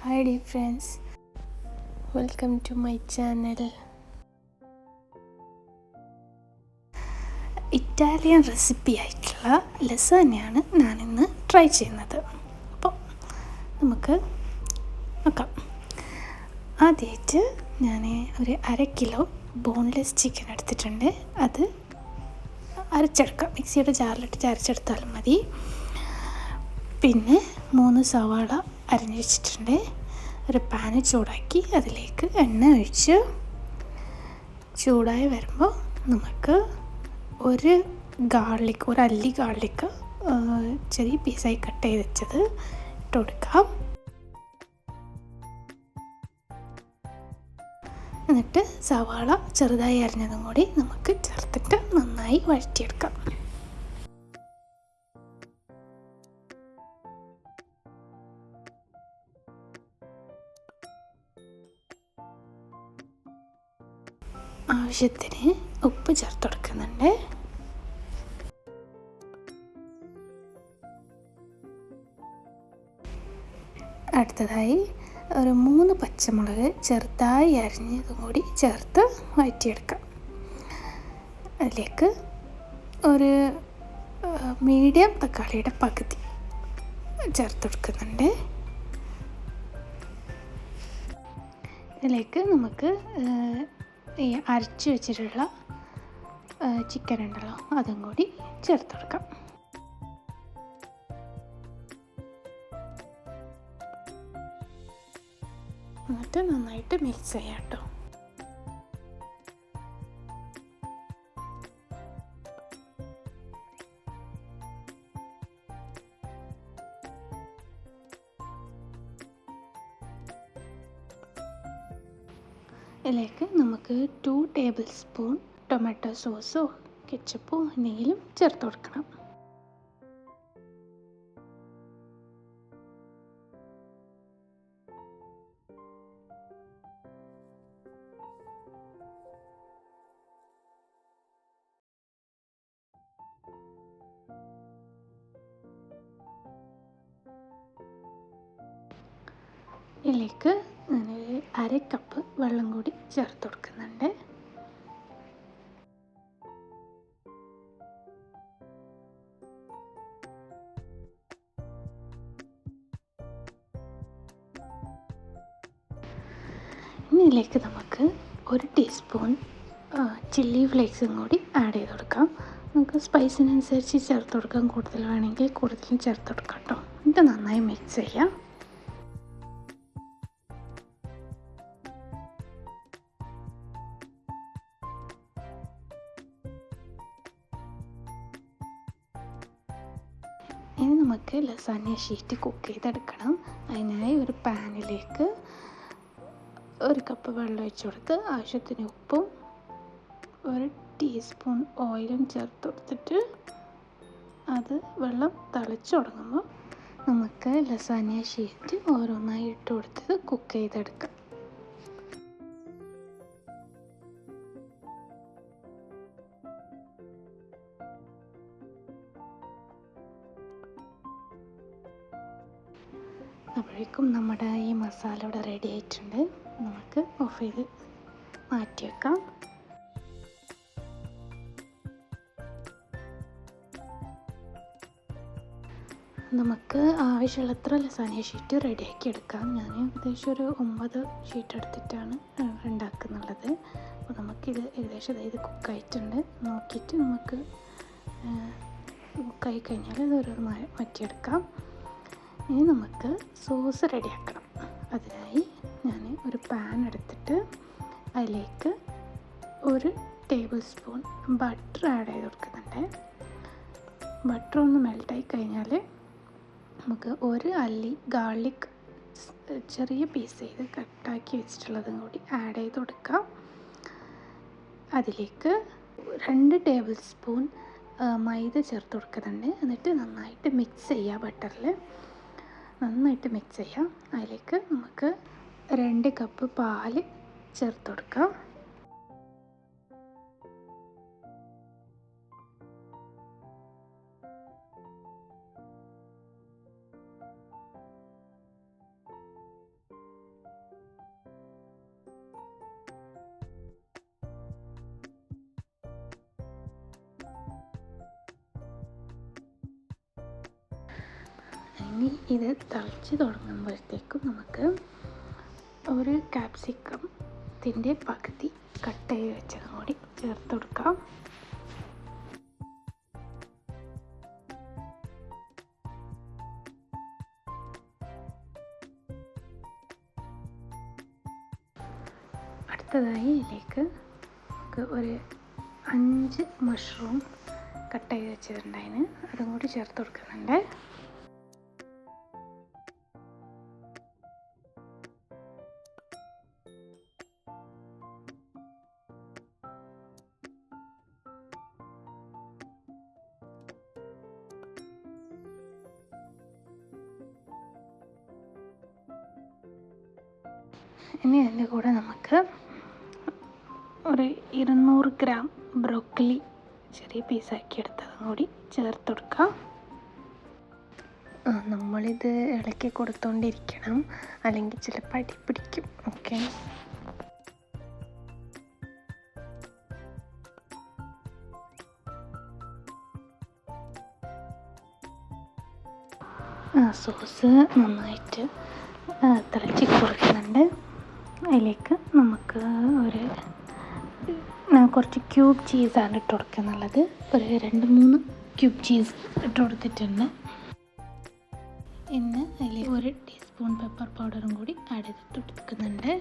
Hi dear friends, welcome to my channel. Italian recipe ആയിട്ടുള്ള ലസാനയാണ് ഞാനിന്ന് try ചെയ്യുന്നത്. അപ്പോൾ നമുക്ക് നോക്കാം. ആദ്യമായിട്ട് ഞാൻ ഒരു 1/2 കിലോ ബോൺലെസ് ചിക്കൻ എടുത്തിട്ടുണ്ട്. അത് അരച്ചെടുക്കാം, മിക്സിയുടെ ജാറിലിട്ട് അരച്ചെടുത്താലും മതി. പിന്നെ 3 സവാള അരിഞ്ഞ് വെച്ചിട്ടുണ്ട്. ഒരു പാന് ചൂടാക്കി അതിലേക്ക് എണ്ണ ഒഴിച്ച് ചൂടായി വരുമ്പോൾ നമുക്ക് ഒരു അല്ലി ഗാർലിക്ക് ചെറിയ പീസായി കട്ട് ചെയ്ത് വെച്ചത് ഇട്ട് കൊടുക്കാം. എന്നിട്ട് സവാള ചെറുതായി അരിഞ്ഞതും കൂടി നമുക്ക് ചേർത്തിട്ട് നന്നായി വഴറ്റിയെടുക്കാം. ആവശ്യത്തിന് ഉപ്പ് ചേർത്ത് കൊടുക്കുന്നുണ്ട്. അടുത്തതായി ഒരു 3 പച്ചമുളക് ചെറുതായി അരിഞ്ഞതും കൂടി ചേർത്ത് വഴറ്റിയെടുക്കാം. അതിലേക്ക് ഒരു മീഡിയം തക്കാളിയുടെ പകുതി ചേർത്ത് കൊടുക്കുന്നുണ്ട്. ഇതിലേക്ക് നമുക്ക് ഈ അരച്ച് വെച്ചിട്ടുള്ള ചിക്കൻ ഉണ്ടല്ലോ, അതും കൂടി ചേർത്ത് കൊടുക്കാം. എന്നിട്ട് നന്നായിട്ട് മിക്സ് ചെയ്യാം കേട്ടോ. ഇതിലേക്ക് നമുക്ക് 2 ടേബിൾ സ്പൂൺ ടൊമാറ്റോ സോസോ കെച്ചപ്പോ എന്തെങ്കിലും ചേർത്ത് കൊടുക്കണം. ഇതിലേക്ക് 1/2 കപ്പ് വെള്ളം കൂടി ചേർത്ത് കൊടുക്കുന്നുണ്ട്. ഇനി ഇതിലേക്ക് നമുക്ക് 1 ടീസ്പൂൺ ചില്ലി ഫ്ലേക്സും കൂടി ആഡ് ചെയ്ത് കൊടുക്കാം. നമുക്ക് സ്പൈസിനനുസരിച്ച് ചേർത്ത് കൊടുക്കാം. കൂടുതൽ വേണമെങ്കിൽ കൂടുതലും ചേർത്ത് കൊടുക്കാം കേട്ടോ. ഇത് നന്നായി മിക്സ് ചെയ്യാം. ഇനി നമുക്ക് ലസാന്യ ഷീറ്റ് കുക്ക് ചെയ്തെടുക്കണം. അതിനായി ഒരു പാനിലേക്ക് 1 കപ്പ് വെള്ളം ഒഴിച്ച് കൊടുത്ത് ആവശ്യത്തിന് ഉപ്പും 1 ടീസ്പൂൺ ഓയിലും ചേർത്ത് കൊടുത്തിട്ട് അത് വെള്ളം തിളച്ച് തുടങ്ങുമ്പോൾ നമുക്ക് ലസാന്യ ഷീറ്റ് ഓരോന്നായി ഇട്ട് കൊടുത്ത് കുക്ക് ചെയ്തെടുക്കാം. അപ്പോഴേക്കും നമ്മുടെ ഈ മസാല ഇവിടെ റെഡി ആയിട്ടുണ്ട്. നമുക്ക് ഓഫ് ചെയ്ത് മാറ്റി വെക്കാം. നമുക്ക് ആവശ്യമുള്ളത്ര ലസാന്യ ഷീറ്റ് റെഡിയാക്കി എടുക്കാം. ഞാൻ ഏകദേശം ഒരു 9 ഷീറ്റ് എടുത്തിട്ടാണ് ഉണ്ടാക്കുന്നുള്ളത്. അപ്പോൾ നമുക്കിത് ഏകദേശം ഇത് കുക്കായിട്ടുണ്ട്. നോക്കിയിട്ട് നമുക്ക് കുക്കായി കഴിഞ്ഞാൽ ഇത് ഓരോന്ന് മാറ്റിയെടുക്കാം. ഇനി നമുക്ക് സോസ് റെഡിയാക്കണം. അതിനായി ഞാൻ ഒരു പാൻ എടുത്തിട്ട് അതിലേക്ക് 1 ടേബിൾ സ്പൂൺ ബട്ടർ ആഡ് ചെയ്ത് കൊടുക്കുന്നുണ്ട്. ബട്ടർ ഒന്ന് മെൽട്ടായി കഴിഞ്ഞാൽ നമുക്ക് 1 അല്ലി ഗാർലിക് ചെറിയ പീസ് ചെയ്ത് കട്ടാക്കി വെച്ചിട്ടുള്ളതും കൂടി ആഡ് ചെയ്ത് കൊടുക്കാം. അതിലേക്ക് 2 ടേബിൾ സ്പൂൺ മൈദ ചേർത്ത് കൊടുക്കുന്നുണ്ട്. എന്നിട്ട് നന്നായിട്ട് മിക്സ് ചെയ്യുക. ബട്ടറിൽ നന്നായിട്ട് മിക്സ് ചെയ്യാം. അതിലേക്ക് നമുക്ക് 2 കപ്പ് പാൽ ചേർത്ത് കൊടുക്കാം. ഇനി ഇത് തിളച്ച് തുടങ്ങുമ്പോഴത്തേക്കും നമുക്ക് ഒരു ക്യാപ്സിക്കത്തിൻ്റെ പകുതി കട്ട് ചെയ്ത് വെച്ചതും കൂടി ചേർത്ത് കൊടുക്കാം. അടുത്തതായി ഇതിലേക്ക് ഒരു 5 മഷ്റൂം കട്ട് ചെയ്ത് വെച്ചിട്ടുണ്ടായിന്, അതും കൂടി ചേർത്ത് കൊടുക്കുന്നുണ്ട്. ഇനി അതിൻ്റെ കൂടെ നമുക്ക് ഒരു 200 ഗ്രാം ബ്രോക്കലി ചെറിയ പീസാക്കി എടുത്തതും കൂടി ചേർത്ത് കൊടുക്കാം. നമ്മളിത് ഇളക്കി കൊടുത്തോണ്ടിരിക്കണം, അല്ലെങ്കിൽ ചിലപ്പോൾ അടി പിടിക്കും. ഓക്കെ, സോസ് നന്നായിട്ട് തിളച്ച് കൊടുക്കുന്നുണ്ട്. അതിലേക്ക് നമുക്ക് ഞാൻ കുറച്ച് ക്യൂബ് ചീസാണ് ഇട്ട് കൊടുക്കുന്നുള്ളത്. ഒരു 2-3 ക്യൂബ് ചീസ് ഇട്ട് കൊടുത്തിട്ടുണ്ട്. ഇന്ന് അതിൽ 1 ടീസ്പൂൺ പെപ്പർ പൗഡറും കൂടി ആഡ് ചെയ്തിട്ട് കൊടുക്കുന്നുണ്ട്.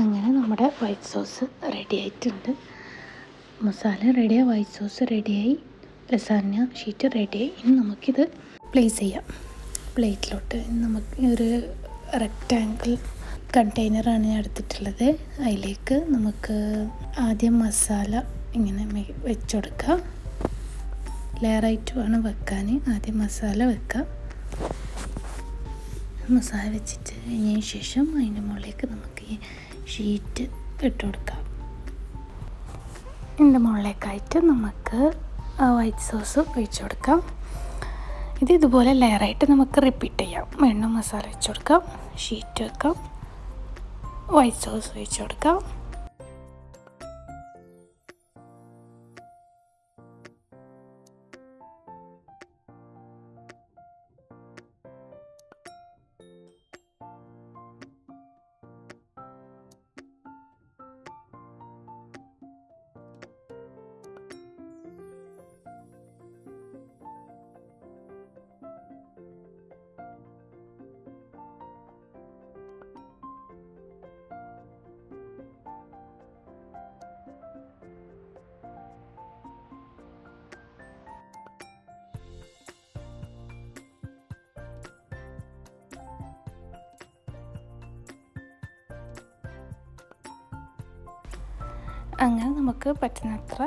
അങ്ങനെ നമ്മുടെ വൈറ്റ് സോസ് റെഡി ആയിട്ടുണ്ട്. മസാല റെഡിയായി, വൈറ്റ് സോസ് റെഡിയായി, ലസാഞ്ഞ ഷീറ്റ് റെഡിയായി. ഇനി നമുക്കിത് പ്ലേസ് ചെയ്യാം പ്ലേറ്റിലോട്ട്. നമുക്ക് ഒരു റെക്റ്റാങ്കിൾ കണ്ടെയ്നറാണ് ഞാൻ എടുത്തിട്ടുള്ളത്. അതിലേക്ക് നമുക്ക് ആദ്യം മസാല ഇങ്ങനെ വെച്ച് കൊടുക്കുക. ലെയറായിട്ട് വേണം വെക്കാൻ. ആദ്യം മസാല വെക്കുക. മസാല വെച്ചിട്ട് അതിന് ശേഷം അതിൻ്റെ മുകളിലേക്ക് നമുക്ക് ഈ ഷീറ്റ് ഇട്ട് കൊടുക്കാം. ഇതിൻ്റെ മുകളിലേക്കായിട്ട് നമുക്ക് വൈറ്റ് സോസ് ഒഴിച്ച് കൊടുക്കാം. ഇതുപോലെ ലെയറായിട്ട് നമുക്ക് റിപ്പീറ്റ് ചെയ്യാം. വീണ്ടും മസാല വെച്ച് കൊടുക്കാം, ഷീറ്റ് വെക്കാം, വൈറ്റ് സോസ് ഒഴിച്ച് കൊടുക്കാം. അങ്ങനെ നമുക്ക് പറ്റുന്നത്ര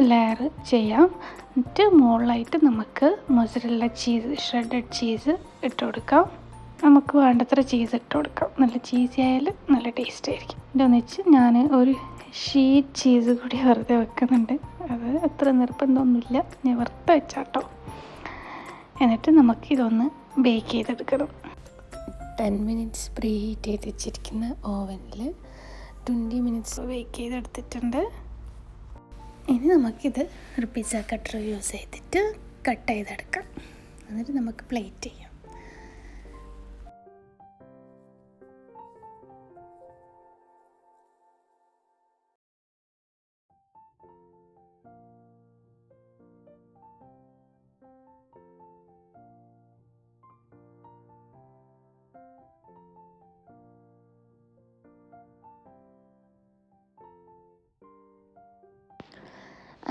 ലെയർ ചെയ്യാം. എന്നിട്ട് മുകളിലായിട്ട് നമുക്ക് മൊസറല്ല ചീസ്, ഷ്രെഡഡ് ചീസ് ഇട്ട് കൊടുക്കാം. നമുക്ക് വേണ്ടത്ര ചീസ് ഇട്ട് കൊടുക്കാം. നല്ല ചീസി ആയാലും നല്ല ടേസ്റ്റ് ആയിരിക്കും. ഇതൊന്നിച്ച് ഞാൻ ഒരു ഷീറ്റ് ചീസ് കൂടി വെറുതെ വെക്കുന്നുണ്ട്. അത് അത്ര നിർബന്ധമൊന്നുമില്ല, ഞാൻ വെറുതെ വെച്ചാട്ടോ. എന്നിട്ട് നമുക്കിതൊന്ന് ബേക്ക് ചെയ്തെടുക്കണം. 10 മിനിറ്റ്സ് പ്രീ ഹീറ്റ് ചെയ്ത് വെച്ചിരിക്കുന്ന ഓവനിൽ 20 മിനിറ്റ്സ് ബേക്ക് ചെയ്തെടുത്തിട്ടുണ്ട്. ഇനി നമുക്കിത് ഒരു പിസ്സ കട്ടർ യൂസ് ചെയ്തിട്ട് കട്ട് ചെയ്തെടുക്കാം. എന്നിട്ട് നമുക്ക് പ്ലേറ്റ് ചെയ്യാം.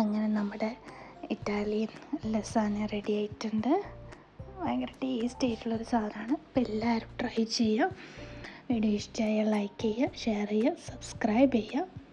അങ്ങനെ നമ്മുടെ ഇറ്റാലിയൻ ലസാന റെഡി ആയിട്ടുണ്ട്. ഭയങ്കര ടേസ്റ്റി ആയിട്ടുള്ളൊരു സാധനമാണ്. അപ്പോൾ എല്ലാവരും ട്രൈ ചെയ്യുക. വീഡിയോ ഇഷ്ടമായാൽ ലൈക്ക് ചെയ്യുക, ഷെയർ ചെയ്യുക, സബ്സ്ക്രൈബ് ചെയ്യുക.